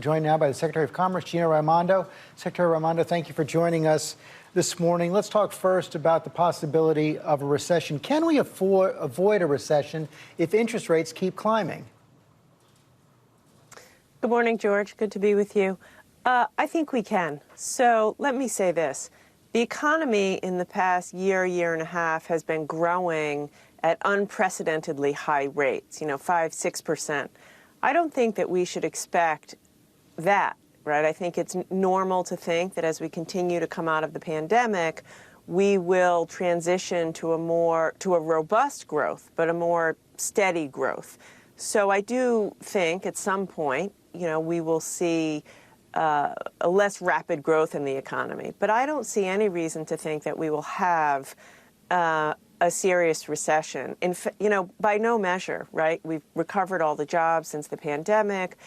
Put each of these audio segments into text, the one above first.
Joined now by the Secretary of Commerce, Gina Raimondo. Secretary Raimondo, thank you for joining us this morning. Let's talk first about the possibility of a recession. Can we avoid a recession if interest rates keep climbing? Good morning, George. Good to be with you. I think we can. So let me say this. The economy in the past year and a half has been growing at unprecedentedly high rates, 5, 6%. I don't think that we should expect that, right? I think it's normal to think that as we continue to come out of the pandemic, we will transition to a robust growth, but a more steady growth. So I do think at some point, we will see a less rapid growth in the economy. But I don't see any reason to think that we will have a serious recession. By no measure, right? We've recovered all the jobs since the pandemic.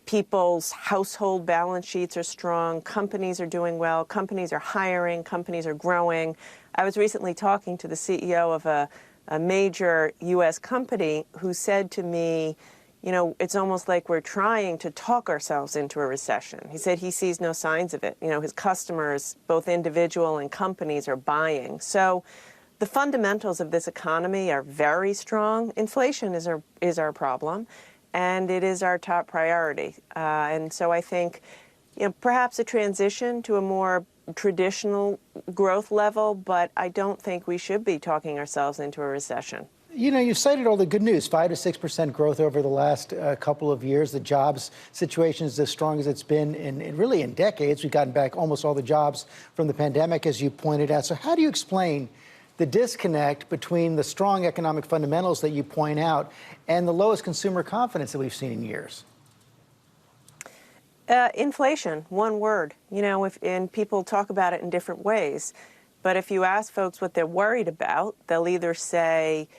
People's household balance sheets are strong. Companies are doing well. Companies are hiring. Companies are growing. I was recently talking to the CEO of a major U.S. company who said to me, it's almost like we're trying to talk ourselves into a recession. He said he sees no signs of it. His customers, both individual and companies, are buying. So the fundamentals of this economy are very strong. Inflation is our problem, and it is our top priority. And so I think, perhaps a transition to a more traditional growth level, but I don't think we should be talking ourselves into a recession. You cited all the good news, 5 to 6% growth over the last couple of years. The jobs situation is as strong as it's been in decades. We've gotten back almost all the jobs from the pandemic, as you pointed out. So how do you explain the disconnect between the strong economic fundamentals that you point out and the lowest consumer confidence that we've seen in years? Inflation, one word. And people talk about it in different ways. But if you ask folks what they're worried about, they'll either say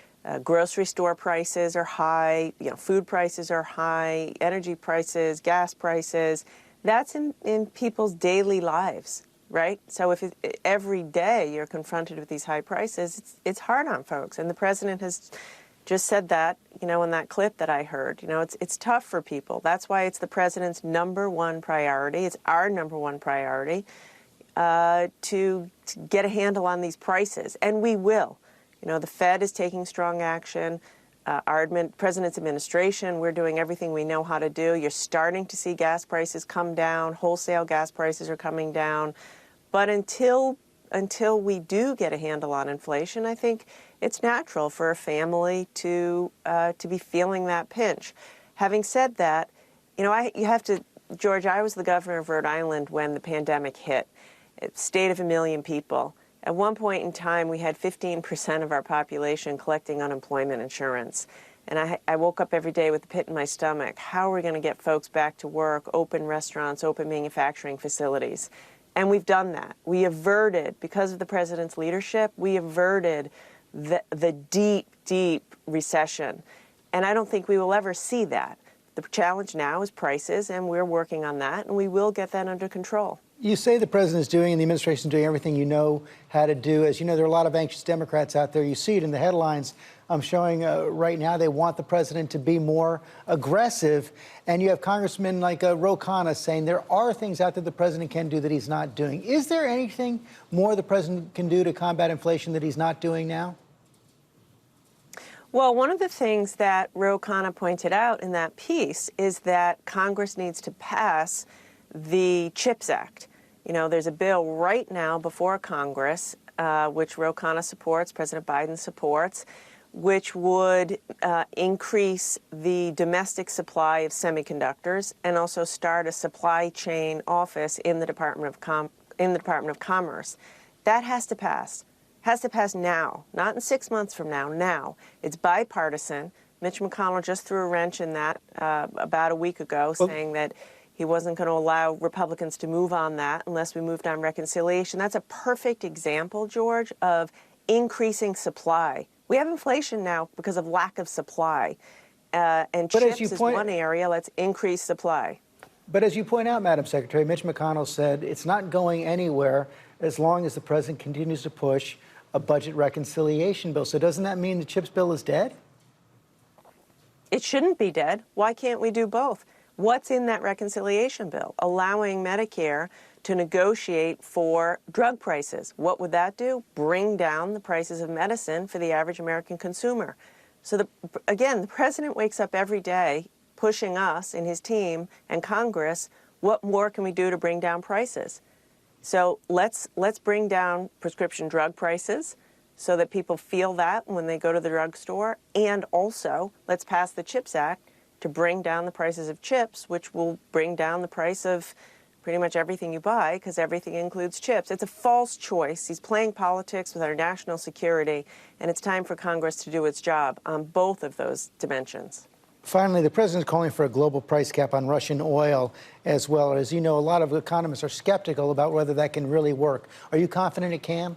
grocery store prices are high, food prices are high, energy prices, gas prices. That's in people's daily lives, right? So if every day you're confronted with these high prices, it's hard on folks. And the president has just said that, in that clip that I heard. It's tough for people. That's why it's the president's number one priority. It's our number one priority to get a handle on these prices. And we will. The Fed is taking strong action. Our president's administration, we're doing everything we know how to do. You're starting to see gas prices come down. Wholesale gas prices are coming down. But until we do get a handle on inflation, I think it's natural for a family to be feeling that pinch. Having said that, George, I was the governor of Rhode Island when the pandemic hit. State of 1 million people. At one point in time, we had 15% of our population collecting unemployment insurance. And I woke up every day with a pit in my stomach. How are we going to get folks back to work, open restaurants, open manufacturing facilities? And we've done that. We averted, because of the president's leadership, we averted the deep, deep recession. And I don't think we will ever see that. The challenge now is prices, and we're working on that, and we will get that under control. You say the president is doing and the administration is doing everything you know how to do. As you know, there are a lot of anxious Democrats out there. You see it in the headlines I'm showing right now. They want the president to be more aggressive. And you have congressmen like Ro Khanna saying there are things out there the president can do that he's not doing. Is there anything more the president can do to combat inflation that he's not doing now? Well, one of the things that Ro Khanna pointed out in that piece is that Congress needs to pass the CHIPS Act. There's a bill right now before Congress, which Ro Khanna supports, President Biden supports, which would increase the domestic supply of semiconductors and also start a supply chain office in the Department of Commerce. That has to pass. Has to pass now, not in 6 months from now. Now, it's bipartisan. Mitch McConnell just threw a wrench in that about a week ago, saying that he wasn't going to allow Republicans to move on that unless we moved on reconciliation. That's a perfect example, George, of increasing supply. We have inflation now because of lack of supply. And chips is one area. Let's increase supply. But as you point out, Madam Secretary, Mitch McConnell said it's not going anywhere as long as the president continues to push a budget reconciliation bill. So doesn't that mean the CHIPS bill is dead? It shouldn't be dead. Why can't we do both? What's in that reconciliation bill? Allowing Medicare to negotiate for drug prices. What would that do? Bring down the prices of medicine for the average American consumer. So, again, the president wakes up every day pushing us and his team and Congress, what more can we do to bring down prices? So let's bring down prescription drug prices so that people feel that when they go to the drugstore, and also let's pass the CHIPS Act to bring down the prices of chips, which will bring down the price of pretty much everything you buy, because everything includes chips. It's a false choice. He's playing politics with our national security, and it's time for Congress to do its job on both of those dimensions. Finally, the president is calling for a global price cap on Russian oil as well. As you know, a lot of economists are skeptical about whether that can really work. Are you confident it can?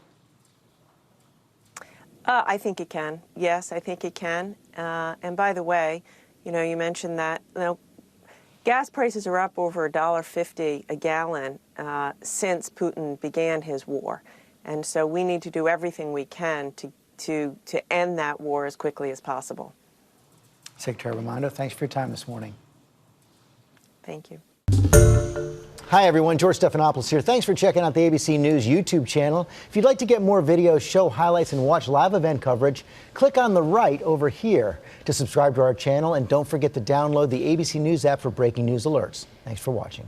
I think it can. Yes, I think it can. And by the way, you know, you mentioned that, you know, gas prices are up over $1.50 a gallon since Putin began his war. And so we need to do everything we can to end that war as quickly as possible. Secretary Raimondo, thanks for your time this morning. Thank you. Hi, everyone. George Stephanopoulos here. Thanks for checking out the ABC News YouTube channel. If you'd like to get more videos, show highlights, and watch live event coverage, click on the right over here to subscribe to our channel. And don't forget to download the ABC News app for breaking news alerts. Thanks for watching.